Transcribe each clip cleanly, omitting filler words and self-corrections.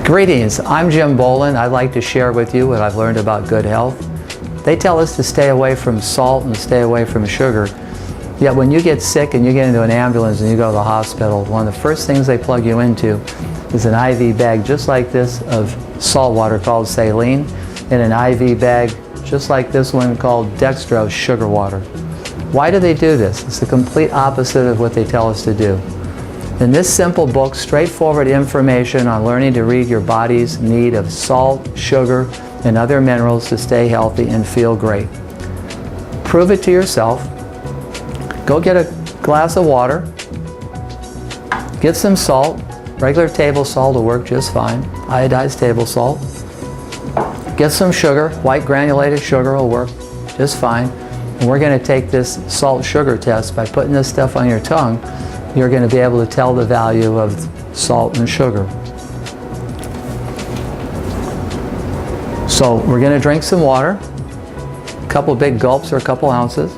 Greetings, I'm Jim Bolen. I'd like to share with you what I've learned about good health. They tell us to stay away from salt and stay away from sugar. Yet when you get sick and you get into an ambulance and you go to the hospital, one of the first things they plug you into is an IV bag just like this of salt water called saline, and an IV bag just like this one called dextrose sugar water. Why do they do this? It's the complete opposite of what they tell us to do. In this simple book, straightforward information on learning to read your body's need of salt, sugar, and other minerals to stay healthy and feel great. Prove it to yourself. Go get a glass of water, get some salt. Regular table salt will work just fine, iodized table salt. Get some sugar, white granulated sugar will work just fine. And we're going to take this salt-sugar test. By putting this stuff on your tongue, you're going to be able to tell the value of salt and sugar. So we're going to drink some water, a couple big gulps or a couple ounces.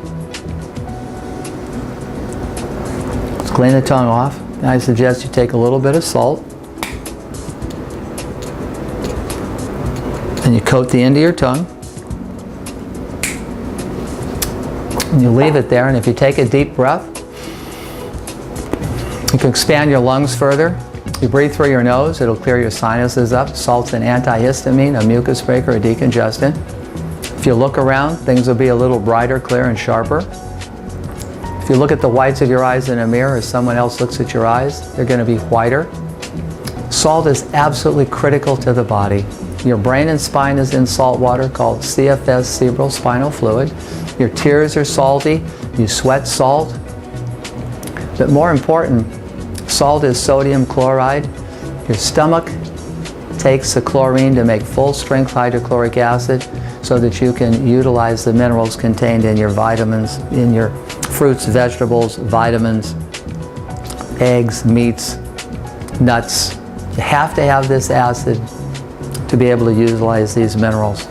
Let's clean the tongue off. And I suggest you take a little bit of salt and you coat the end of your tongue. And you leave it there, and if you take a deep breath, you can expand your lungs further. You breathe through your nose, it'll clear your sinuses up. Salt's an antihistamine, a mucus breaker, a decongestant. If you look around, things will be a little brighter, clear, and sharper. If you look at the whites of your eyes in a mirror, as someone else looks at your eyes, they're going to be whiter. Salt is absolutely critical to the body. Your brain and spine is in salt water called CFS, cerebral spinal fluid. Your tears are salty. You sweat salt. But more important, salt is sodium chloride. Your stomach takes the chlorine to make full-strength hydrochloric acid so that you can utilize the minerals contained in your vitamins, in your fruits, vegetables, vitamins, eggs, meats, nuts. You have to have this acid to be able to utilize these minerals.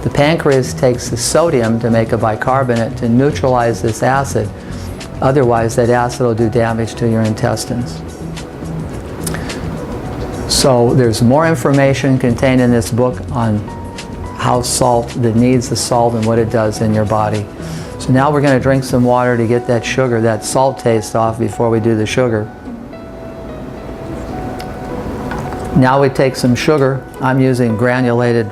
The pancreas takes the sodium to make a bicarbonate to neutralize this acid. Otherwise, that acid will do damage to your intestines. So there's more information contained in this book on how salt, that needs the salt and what it does in your body. So now we're going to drink some water to get that sugar, that salt taste off before we do the sugar. Now we take some sugar. I'm using granulated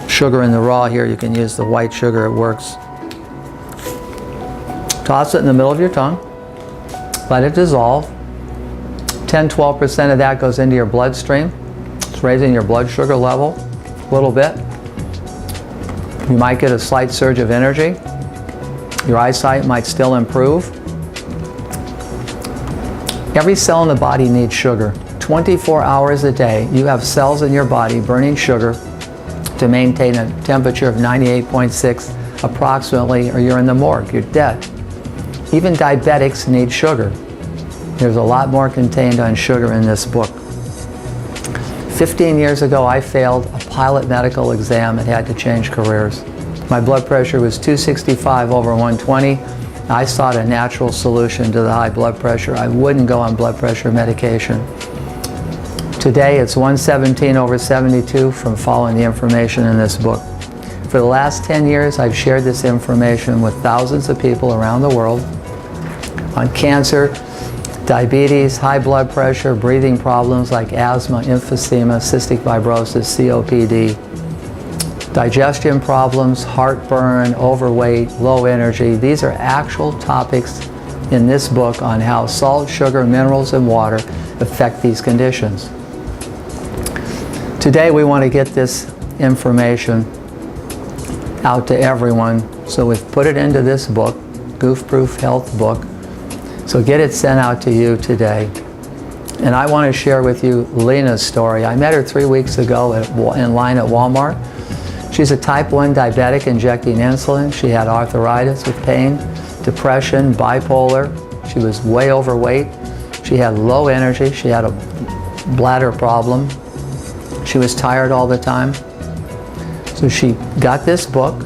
sugar in the raw here. You can use the white sugar, it works. Toss it in the middle of your tongue. Let it dissolve. 10-12% of that goes into your bloodstream. It's raising your blood sugar level a little bit. You might get a slight surge of energy. Your eyesight might still improve. Every cell in the body needs sugar. 24 hours a day, you have cells in your body burning sugar to maintain a temperature of 98.6 approximately, or you're in the morgue, you're dead. Even diabetics need sugar. There's a lot more contained on sugar in this book. 15 years ago, I failed a pilot medical exam and had to change careers. My blood pressure was 265 over 120. I sought a natural solution to the high blood pressure. I wouldn't go on blood pressure medication. Today, it's 117 over 72 from following the information in this book. For the last 10 years, I've shared this information with thousands of people around the world on cancer, diabetes, high blood pressure, breathing problems like asthma, emphysema, cystic fibrosis, COPD, digestion problems, heartburn, overweight, low energy. These are actual topics in this book on how salt, sugar, minerals, and water affect these conditions. Today we want to get this information out to everyone, so we've put it into this book, Goof Proof Health Book. So get it sent out to you today. And I want to share with you Lena's story. I met her 3 weeks ago in line at Walmart. She's a type 1 diabetic injecting insulin. She had arthritis with pain, depression, bipolar. She was way overweight. She had low energy. She had a bladder problem. She was tired all the time. So she got this book.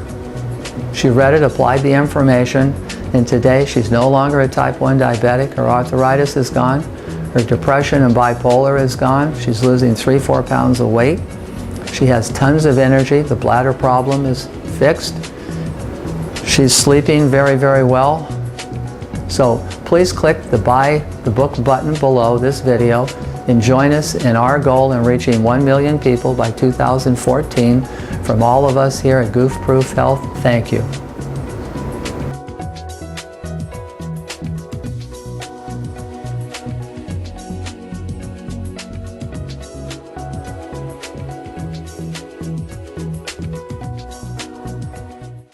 She read it, applied the information, and today she's no longer a type 1 diabetic. Her arthritis is gone. Her depression and bipolar is gone. She's losing 3-4 pounds of weight. She has tons of energy. The bladder problem is fixed. She's sleeping very, very well. So please click the Buy the Book button below this video and join us in our goal in reaching 1 million people by 2014. From all of us here at Goof Proof Health, thank you.